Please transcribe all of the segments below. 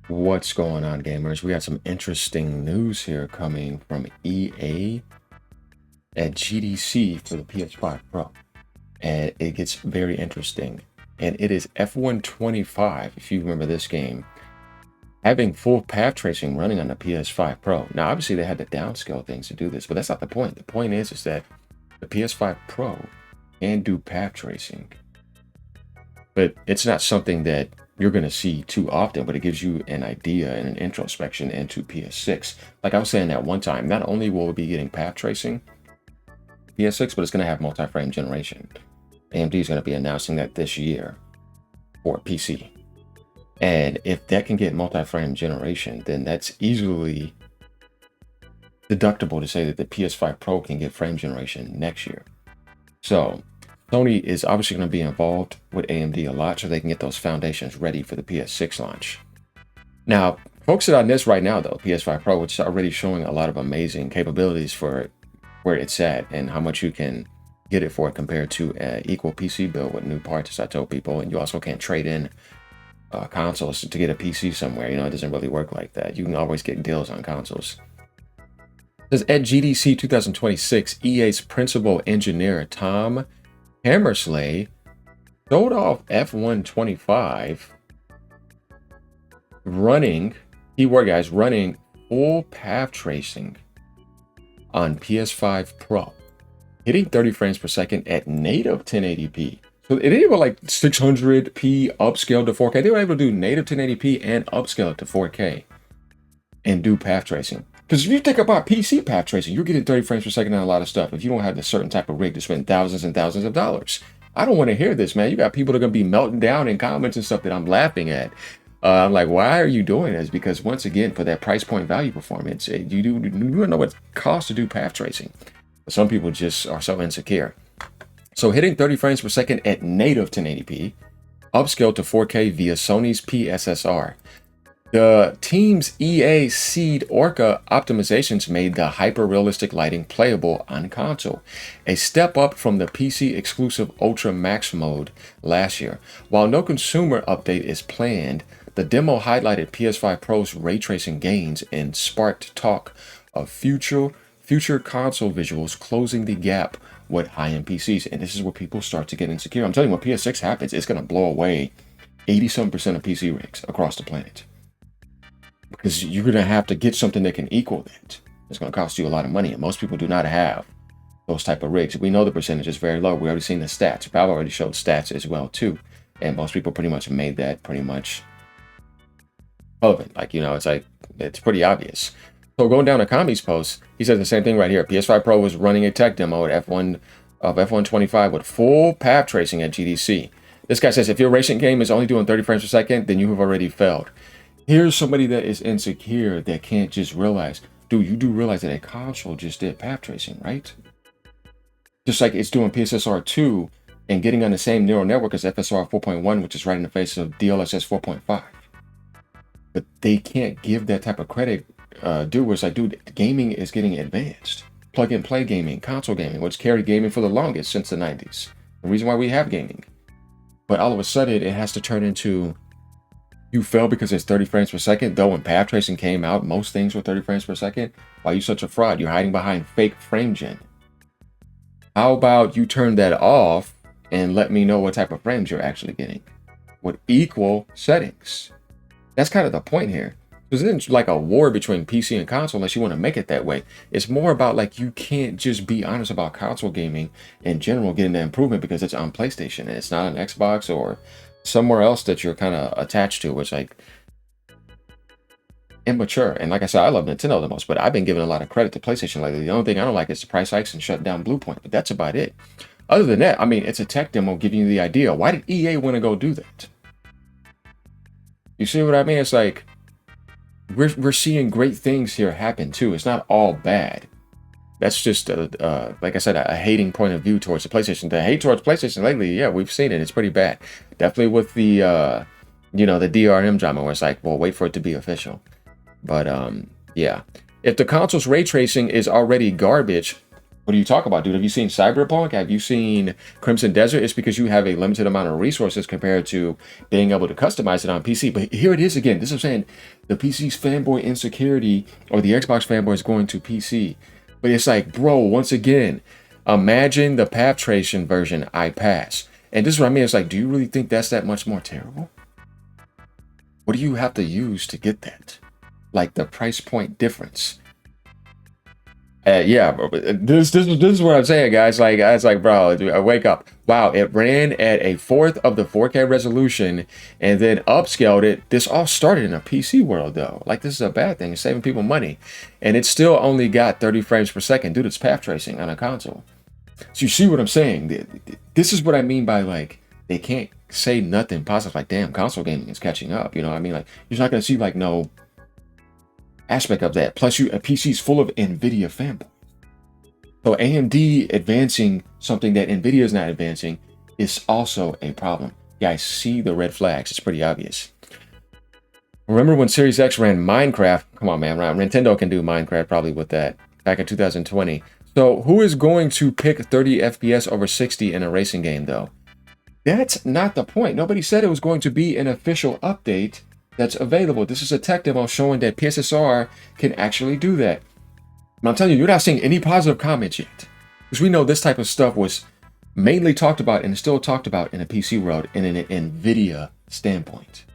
What's going on, gamers? We got some interesting news here coming from EA at GDC for the PS5 Pro. And it gets very interesting. And it is F125, if you remember this game, having full path tracing running on the PS5 Pro. Now, obviously, they had to downscale things to do this, but that's not the point. The point is that the PS5 Pro can do path tracing, but it's not something that you're going to see too often, but it gives you an idea and an introspection into PS6. Like I was saying that one time, not only will we be getting path tracing PS6, but it's going to have multi-frame generation. AMD is going to be announcing that this year for PC. And if that can get multi-frame generation, then that's easily deductible to say that the PS5 Pro can get frame generation next year. So Sony is obviously going to be involved with AMD a lot so they can get those foundations ready for the PS6 launch. Now, focusing on this right now, though, PS5 Pro, which is already showing a lot of amazing capabilities for where it's at and how much you can get it for compared to an equal PC build with new parts, as I told people. And you also can't trade in consoles to get a PC somewhere. You know, it doesn't really work like that. You can always get deals on consoles. It says at GDC 2026, EA's principal engineer, Tom Hammersley, showed off F125 running, keyword guys, running full path tracing on PS5 Pro, hitting 30 frames per second at native 1080p. So it didn't go like 600p upscaled to 4K. They were able to do native 1080p and upscale it to 4K and do path tracing. Because if you think about PC path tracing, you're getting 30 frames per second on a lot of stuff if you don't have a certain type of rig to spend thousands and thousands of dollars. I don't want to hear this, man. You got people that are going to be melting down in comments and stuff that I'm laughing at. I'm like, why are you doing this? Because once again, for that price point value performance, you don't know what it costs to do path tracing. Some people just are so insecure. So hitting 30 frames per second at native 1080p, upscaled to 4K via Sony's PSSR. The team's EA Seed Orca optimizations made the hyper-realistic lighting playable on console, a step up from the PC-exclusive Ultra Max mode last year. While no consumer update is planned, the demo highlighted PS5 Pro's ray tracing gains and sparked talk of future console visuals closing the gap with high-end PCs. And this is where people start to get insecure. I'm telling you, when PS6 happens, it's going to blow away 80-some% of PC rigs across the planet. Because you're going to have to get something that can equal that. It's going to cost you a lot of money, and most people do not have those type of rigs. We know the percentage is very low. We already seen the stats. Valve already showed stats as well too, and most people pretty much made that pretty much relevant. Like, you know, it's pretty obvious. So going down to Kami's post, he says the same thing right here. PS5 Pro was running a tech demo at F125 with full path tracing at GDC. This guy says if your racing game is only doing 30 frames per second, then you have already failed. Here's somebody that is insecure that can't just realize, dude, you do realize that a console just did path tracing, right? Just like it's doing PSSR 2 and getting on the same neural network as FSR 4.1, which is right in the face of DLSS 4.5. But they can't give that type of credit, dude, where it's like, dude, gaming is getting advanced. Plug and play gaming, console gaming, which carried gaming for the longest since the 90s. The reason why we have gaming. But all of a sudden, it has to turn into you fail because it's 30 frames per second, though when path tracing came out, most things were 30 frames per second. Why are you such a fraud? You're hiding behind fake frame gen. How about you turn that off and let me know what type of frames you're actually getting with equal settings? That's kind of the point here. Because it isn't like a war between PC and console unless you want to make it that way. It's more about like you can't just be honest about console gaming in general getting the improvement because it's on PlayStation and it's not on Xbox or somewhere else that you're kind of attached to, which like immature. And like I said, I love Nintendo the most, but I've been giving a lot of credit to PlayStation lately. The only thing I don't like is the price hikes and shut down Bluepoint, but that's about it. Other than that, I mean, it's a tech demo giving you the idea. Why did EA want to go do that? You see what I mean? It's like we're seeing great things here happen too. It's not all bad. That's just, like I said, a hating point of view towards the PlayStation. The hate towards PlayStation lately, yeah, we've seen it. It's pretty bad. Definitely with the, the DRM drama where it's like, well, wait for it to be official. But, yeah. If the console's ray tracing is already garbage, What do you talk about, dude? Have you seen Cyberpunk? Have you seen Crimson Desert? It's because you have a limited amount of resources compared to being able to customize it on PC. But here it is again. This is saying the PC's fanboy insecurity, or the Xbox fanboy is going to PC. But it's like, bro, once again, imagine the path tracing version I pass. And this is what I mean. It's like, do you really think that's that much more terrible? What do you have to use to get that? Like the price point difference. Yeah, bro, this is what I'm saying, guys. Like, it's like, bro, dude, wake up. Wow, it ran at a fourth of the 4K resolution and then upscaled it. This all started in a PC world, though. Like, this is a bad thing. It's saving people money. And it still only got 30 frames per second. Dude, it's path tracing on a console. So you see what I'm saying? This is what I mean by, like, they can't say nothing positive. Like, damn, console gaming is catching up. You know what I mean? Like, you're not going to see, like, no aspect of that. Plus, a PC's full of NVIDIA fanboys. So AMD advancing something that NVIDIA is not advancing is also a problem. You guys see the red flags. It's pretty obvious. Remember when Series X ran Minecraft? Come on, man. Nintendo can do Minecraft probably with that back in 2020. So who is going to pick 30 FPS over 60 in a racing game, though? That's not the point. Nobody said it was going to be an official update that's available. This is a tech demo showing that PSSR can actually do that. And I'm telling you, you're not seeing any positive comments yet. Because we know this type of stuff was mainly talked about and still talked about in a PC world in an NVIDIA standpoint.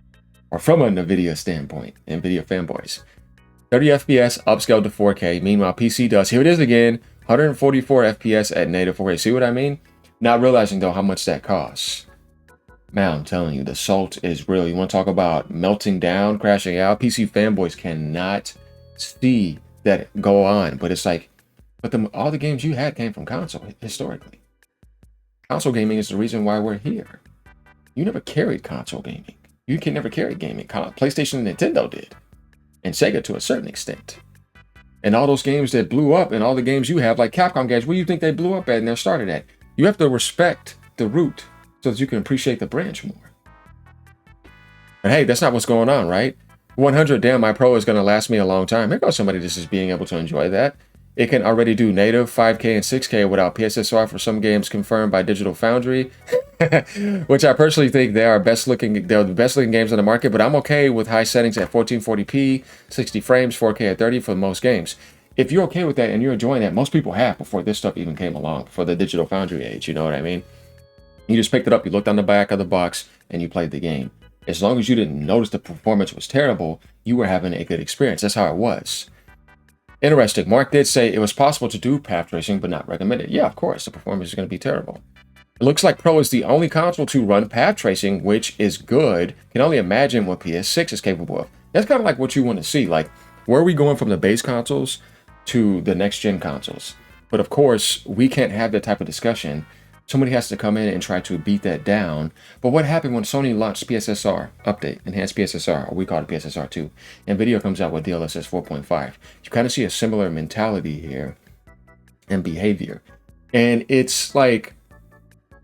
Or from an NVIDIA standpoint, NVIDIA fanboys. 30 FPS upscaled to 4K. Meanwhile, PC does, here it is again, 144 FPS at native 4K. See what I mean? Not realizing, though, how much that costs. Man, I'm telling you, the salt is real. You want to talk about melting down, crashing out? PC fanboys cannot see that go on. But it's like, but all the games you had came from console, historically. Console gaming is the reason why we're here. You never carried console gaming. You can never carry gaming. PlayStation and Nintendo did. And Sega to a certain extent. And all those games that blew up and all the games you have, like Capcom games, where do you think they blew up at and they're started at? You have to respect the root so that you can appreciate the branch more. But hey, that's not what's going on, right? 100, damn, my Pro is going to last me a long time. Here goes somebody just is being able to enjoy that. It can already do native 5K and 6K without PSSR for some games confirmed by Digital Foundry, which I personally think they're the best looking games on the market, but I'm okay with high settings at 1440p, 60 frames, 4K at 30 for most games. If you're okay with that and you're enjoying that, most people have before this stuff even came along, for the Digital Foundry age, you know what I mean? You just picked it up, you looked on the back of the box, and you played the game. As long as you didn't notice the performance was terrible, you were having a good experience. That's how it was. Interesting. Mark did say it was possible to do path tracing, but not recommended. Yeah, of course, the performance is going to be terrible. It looks like Pro is the only console to run path tracing, which is good. Can only imagine what PS6 is capable of. That's kind of like what you want to see. Like, where are we going from the base consoles to the next gen consoles? But of course, we can't have that type of discussion. Somebody has to come in and try to beat that down. But what happened when Sony launched PSSR update, enhanced PSSR, or we call it PSSR 2, and NVIDIA comes out with DLSS 4.5? You kind of see a similar mentality here and behavior. And it's like,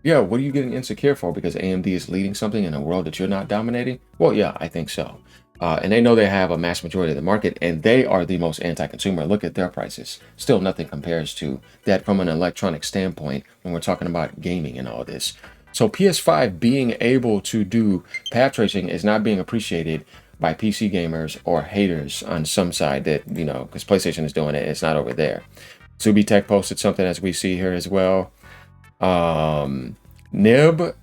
yeah, what are you getting insecure for? Because AMD is leading something in a world that you're not dominating? Well, yeah, I think so. And they know they have a mass majority of the market, and they are the most anti-consumer. Look at their prices. Still nothing compares to that from an electronic standpoint when we're talking about gaming and all this. So PS5 being able to do path tracing is not being appreciated by PC gamers or haters on some side that, you know, because PlayStation is doing it, it's not over there. Subi Tech posted something as we see here as well. Nib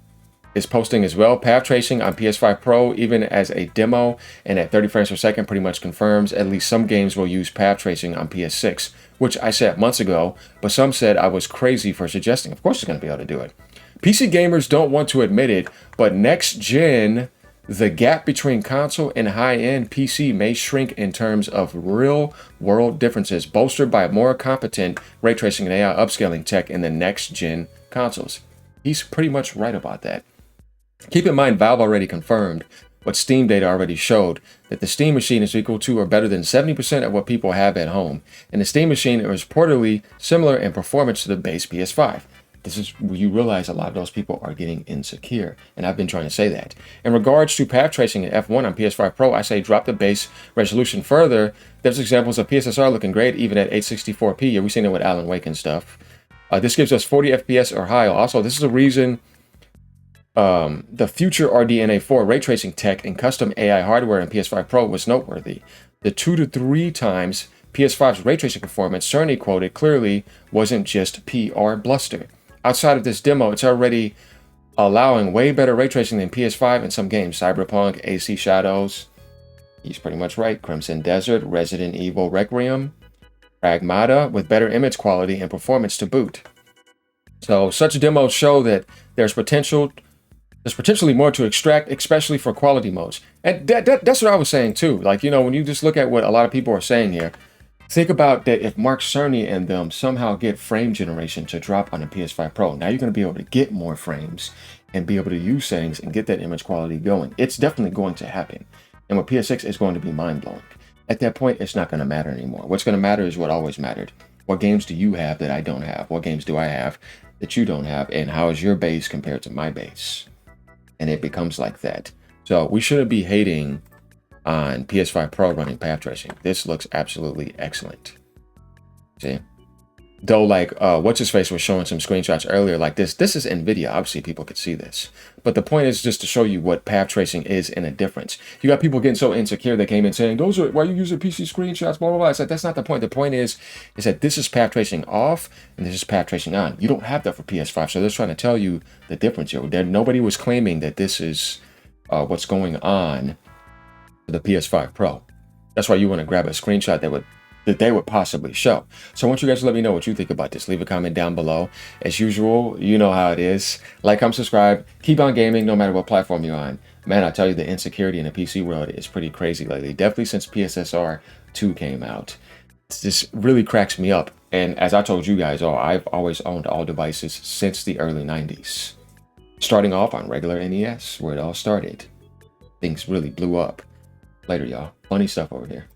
is posting as well. Path tracing on PS5 Pro, even as a demo and at 30 frames per second, pretty much confirms at least some games will use path tracing on PS6, which I said months ago, but some said I was crazy for suggesting. Of course it's going to be able to do it. PC gamers don't want to admit it, but next gen, the gap between console and high-end PC may shrink in terms of real-world differences, bolstered by more competent ray tracing and AI upscaling tech in the next-gen consoles. He's pretty much right about that. Keep in mind, Valve already confirmed what Steam data already showed, that the Steam machine is equal to or better than 70% of what people have at home, and the Steam machine is reportedly similar in performance to the base PS5. This is where you realize a lot of those people are getting insecure, and I've been trying to say that. In regards to path tracing in F1 on PS5 Pro, I say drop the base resolution further. There's examples of PSSR looking great even at 864p. Yeah, we've seen it with Alan Wake and stuff. This gives us 40 FPS or higher. Also, this is a reason the future RDNA4 ray tracing tech and custom AI hardware in PS5 Pro was noteworthy. The 2 to 3 times PS5's ray tracing performance Cerny quoted clearly wasn't just PR bluster. Outside of this demo, it's already allowing way better ray tracing than PS5 in some games. Cyberpunk, AC Shadows, he's pretty much right, Crimson Desert, Resident Evil Requiem, Pragmata, with better image quality and performance to boot. So such demos show that there's potentially more to extract, especially for quality modes. And that's what I was saying too. Like, you know, when you just look at what a lot of people are saying here, think about that if Mark Cerny and them somehow get frame generation to drop on the PS5 Pro, now you're going to be able to get more frames and be able to use settings and get that image quality going. It's definitely going to happen. And with PS6, it's going to be mind-blowing. At that point, it's not going to matter anymore. What's going to matter is what always mattered. What games do you have that I don't have? What games do I have that you don't have? And how is your base compared to my base? And it becomes like that. So we shouldn't be hating on PS5 Pro running path tracing. This looks absolutely excellent. See? Though, like, what's his face was showing some screenshots earlier, like this is NVIDIA. Obviously, people could see this. But the point is just to show you what path tracing is and a difference. You got people getting so insecure, they came in saying, those are, why you using PC screenshots, blah, blah, blah. I said, that's not the point. The point is that this is path tracing off and this is path tracing on. You don't have that for PS5. So they're trying to tell you the difference here. Nobody was claiming that this is what's going on for the PS5 Pro. That's why you want to grab a screenshot that they would possibly show. So I want you guys to let me know what you think about this. Leave a comment down below. As usual, you know how it is. Like, comment, subscribe. Keep on gaming no matter what platform you're on. Man, I tell you, the insecurity in the PC world is pretty crazy lately. Definitely since PSSR 2 came out. This really cracks me up. And as I told you guys all, I've always owned all devices since the early 90s. Starting off on regular NES, where it all started. Things really blew up. Later, y'all. Funny stuff over here.